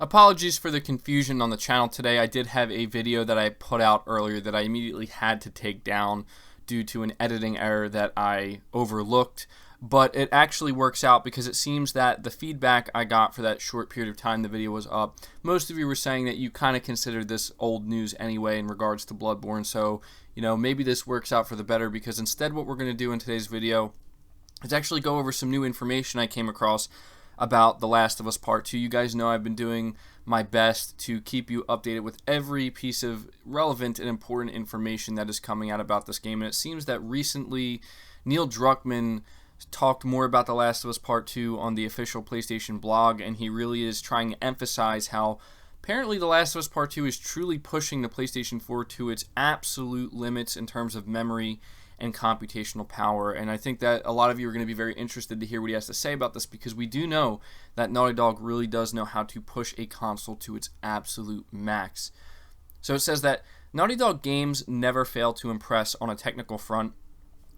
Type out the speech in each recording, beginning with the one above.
Apologies for the confusion on the channel today. I did have a video that I put out earlier that I immediately had to take down due to an editing error that I overlooked, but it actually works out because it seems that the feedback I got for that short period of time the video was up, most of you were saying that you kind of considered this old news anyway in regards to Bloodborne, so maybe this works out for the better, because instead what we're going to do in today's video is actually go over some new information I came across about The Last of Us Part 2. You guys know I've been doing my best to keep you updated with every piece of relevant and important information that is coming out about this game, and it seems that recently Neil Druckmann talked more about The Last of Us Part 2 on the official PlayStation blog, and he really is trying to emphasize how apparently The Last of Us Part 2 is truly pushing the PlayStation 4 to its absolute limits in terms of memory and computational power, and I think that a lot of you are going to be very interested to hear what he has to say about this, because we do know that Naughty Dog really does know how to push a console to its absolute max. So it says that Naughty Dog games never fail to impress on a technical front,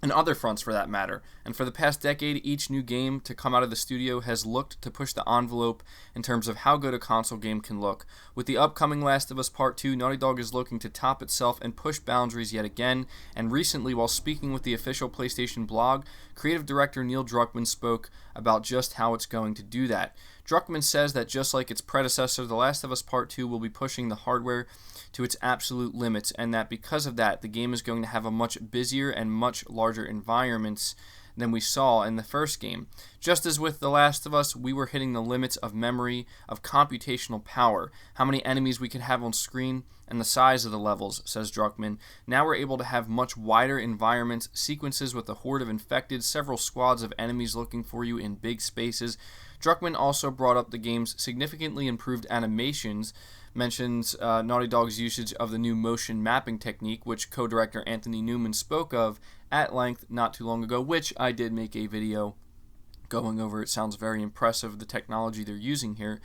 and other fronts for that matter, and for the past decade, each new game to come out of the studio has looked to push the envelope in terms of how good a console game can look. With the upcoming Last of Us Part 2, Naughty Dog is looking to top itself and push boundaries yet again, and recently, while speaking with the official PlayStation blog, creative director Neil Druckmann spoke about just how it's going to do that. Druckmann says that just like its predecessor, The Last of Us Part 2 will be pushing the hardware to its absolute limits, and that because of that, the game is going to have a much busier and much larger environments than we saw in the first game. Just as with The Last of Us, we were hitting the limits of memory, of computational power, how many enemies we could have on screen, and the size of the levels, says Druckmann. Now we're able to have much wider environments, sequences with a horde of infected, several squads of enemies looking for you in big spaces. Druckmann also brought up the game's significantly improved animations, mentions Naughty Dog's usage of the new motion mapping technique, which co-director Anthony Newman spoke of at length not too long ago, which I did make a video going over. It sounds very impressive, the technology they're using here.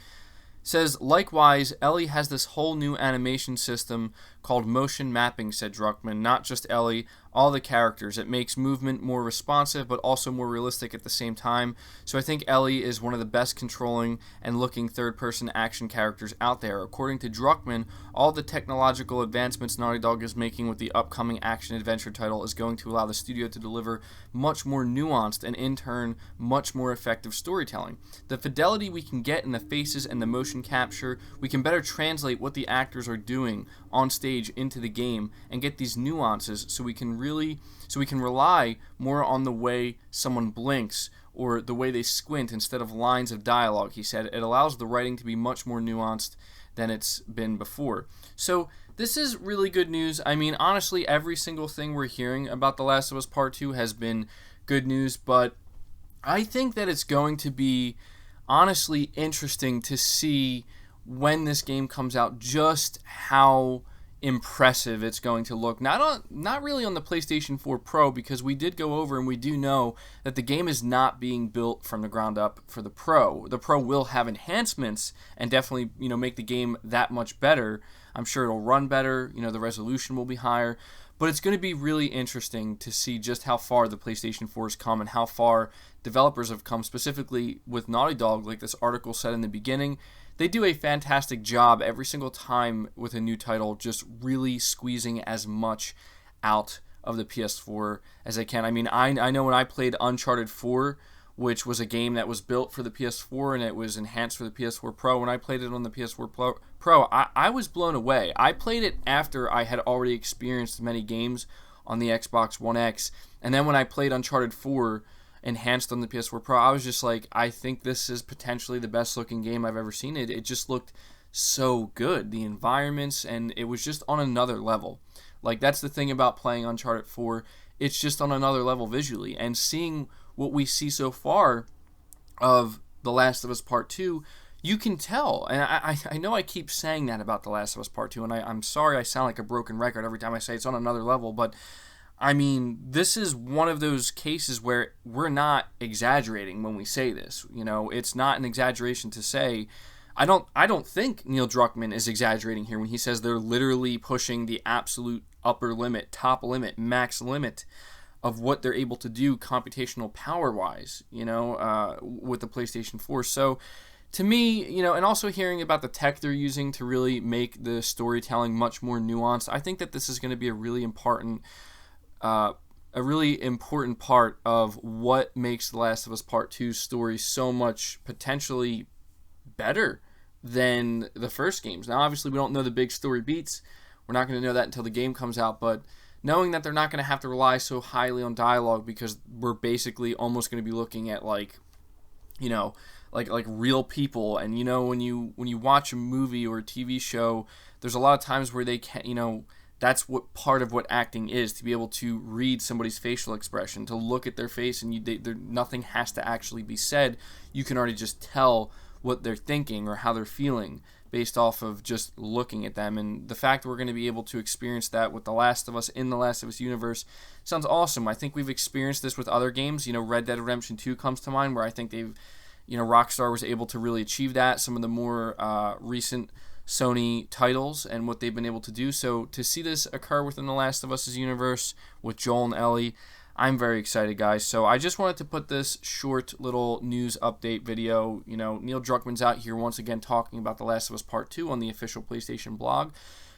Says, likewise, Ellie has this whole new animation system called motion mapping, said Druckmann. Not just Ellie, all the characters. It makes movement more responsive, but also more realistic at the same time. So I think Ellie is one of the best controlling and looking third-person action characters out there. According to Druckmann, all the technological advancements Naughty Dog is making with the upcoming action-adventure title is going to allow the studio to deliver much more nuanced and, in turn, much more effective storytelling. The fidelity we can get in the faces and the motion capture, we can better translate what the actors are doing on stage into the game and get these nuances so we can rely more on the way someone blinks or the way they squint instead of lines of dialogue, he said. It allows the writing to be much more nuanced than it's been before. So this is really good news. I mean, honestly, every single thing we're hearing about The Last of Us Part 2 has been good news, but I think that it's going to be honestly interesting to see when this game comes out just how impressive it's going to look. Not really on the PlayStation 4 Pro, because we did go over and we do know that the game is not being built from the ground up for the Pro. The Pro will have enhancements and definitely, make the game that much better. I'm sure it'll run better, the resolution will be higher, but it's going to be really interesting to see just how far the PlayStation 4 has come and how far developers have come, specifically with Naughty Dog, like this article said in the beginning. They do a fantastic job every single time with a new title, just really squeezing as much out of the PS4 as they can. I mean, I know when I played Uncharted 4, which was a game that was built for the PS4 and it was enhanced for the PS4 Pro, when I played it on the PS4 Pro, I was blown away. I played it after I had already experienced many games on the Xbox One X, and then when I played Uncharted 4 enhanced on the PS4 Pro, I was just like, I think this is potentially the best looking game I've ever seen. It just looked so good. The environments, and it was just on another level. Like, that's the thing about playing Uncharted 4. It's just on another level visually. And seeing what we see so far of The Last of Us Part 2, you can tell. And I know I keep saying that about The Last of Us Part 2, and I'm sorry I sound like a broken record every time I say it's on another level, but I mean, this is one of those cases where we're not exaggerating when we say this. It's not an exaggeration to say. I don't think Neil Druckmann is exaggerating here when he says they're literally pushing the absolute upper limit, top limit, max limit of what they're able to do computational power-wise, with the PlayStation 4. So to me, and also hearing about the tech they're using to really make the storytelling much more nuanced, I think that this is going to be a really important part of what makes The Last of Us Part 2's story so much potentially better than the first games. Now, obviously, we don't know the big story beats. We're not going to know that until the game comes out, but knowing that they're not going to have to rely so highly on dialogue, because we're basically almost going to be looking at like real people. And when you watch a movie or a TV show, there's a lot of times where they can, that's what part of what acting is, to be able to read somebody's facial expression, to look at their face, and nothing has to actually be said. You can already just tell what they're thinking or how they're feeling based off of just looking at them. And the fact that we're going to be able to experience that with The Last of Us in The Last of Us universe sounds awesome. I think we've experienced this with other games. Red Dead Redemption 2 comes to mind, where I think Rockstar was able to really achieve that. Some of the more recent Sony titles and what they've been able to do. So to see this occur within The Last of Us' universe with Joel and Ellie, I'm very excited, guys. So I just wanted to put this short little news update video. Neil Druckmann's out here once again talking about The Last of Us Part 2 on the official PlayStation blog.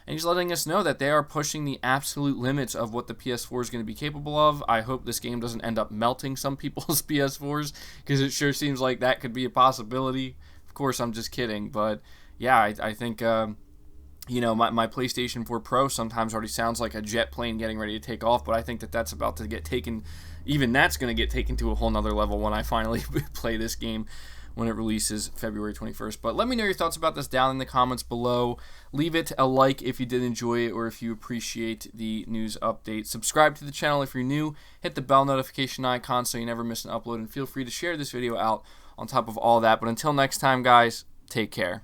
And he's letting us know that they are pushing the absolute limits of what the PS4 is going to be capable of. I hope this game doesn't end up melting some people's PS4s, because it sure seems like that could be a possibility. Of course, I'm just kidding, but yeah, I think, my PlayStation 4 Pro sometimes already sounds like a jet plane getting ready to take off, but I think that that's about to get taken, even that's going to get taken to a whole nother level when I finally play this game when it releases February 21st. But let me know your thoughts about this down in the comments below. Leave it a like if you did enjoy it or if you appreciate the news update. Subscribe to the channel if you're new. Hit the bell notification icon so you never miss an upload, and feel free to share this video out on top of all that. But until next time, guys, take care.